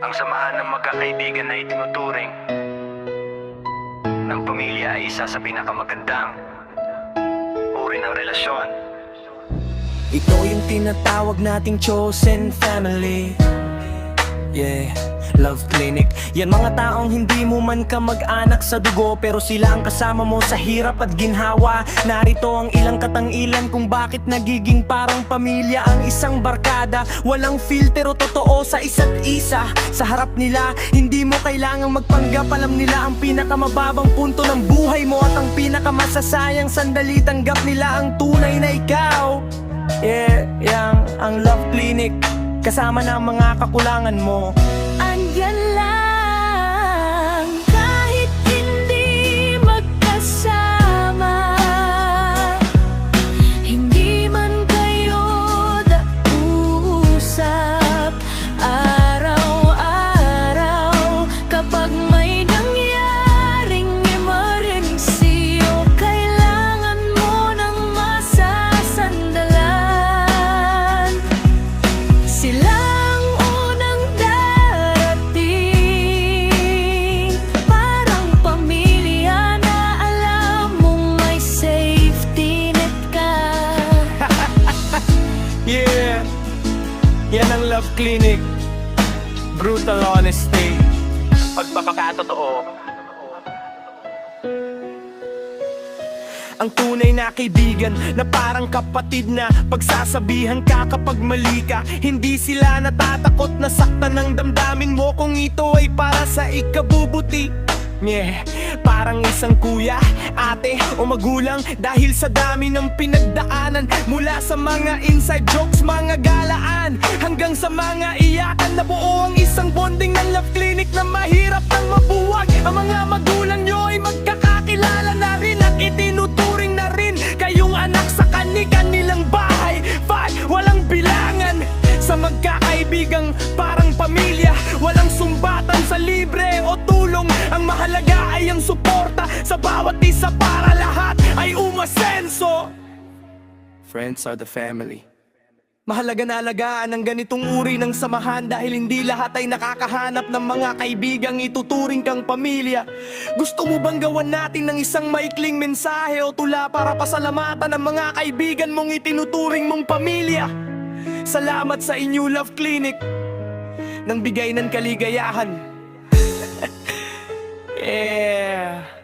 Ang samahan ng magkakaibigan na itinuturing ng pamilya ay isa sa pinakamagandang uri ng relasyon. Ito yung tinatawag nating chosen family. Yeah, Love Clinic. Yan mga taong hindi mo man kamag-anak sa dugo, pero sila ang kasama mo sa hirap at ginhawa. Narito ang ilang katangilan kung bakit nagiging parang pamilya ang isang barkada. Walang filter o totoo sa isa't isa. Sa harap nila, hindi mo kailangang magpanggap. Alam nila ang pinakamababang punto ng buhay mo at ang pinakamasasayang sandali. Tanggap nila ang tunay na ikaw. Yeah, yang ang Love Clinic, kasama ng mga kakulangan mo. Andyan lang kahit hindi magkasama, hindi man kayo dausap araw-araw. Kapag may nangyaring emergency o kailangan mo ng masasandalan, sila yan ang Love Clinic. Brutal honesty, Pagpapakatotoo. ang tunay na kaibigan na parang kapatid na pagsasabihan ka kapag mali ka. Hindi sila natatakot na saktan ng damdamin mo kung ito ay para sa ikabubuti. Yeah, parang isang kuya, ate o magulang, dahil sa dami ng pinagdaanan. Mula sa mga inside jokes, mga galaan, hanggang sa mga iyakan, nabuo ang isang bonding ng Love Clinic na mahirap nang mabuwag. Ang mga magulang nyo ay magkakakilala na rin at itinuturing na rin kayong anak sa kani-kanilang bahay. Walang bilangan sa magkakaibigang parang pamilya. Walang sumbatan sa libre o tulong. Ang mahalaga ay ang suporta sa bawat isa para lahat ay umasenso. Friends are the family. Mahalaga na alagaan ang ganitong uri ng samahan dahil hindi lahat ay nakakahanap ng mga kaibigang ituturing kang pamilya. Gusto mo bang gawan natin ng isang maikling mensahe o tula para pasalamatan ang mga kaibigan mong itinuturing mong pamilya? Salamat sa inyo, Love Clinic, nang bigay ng kaligayahan. Yeah.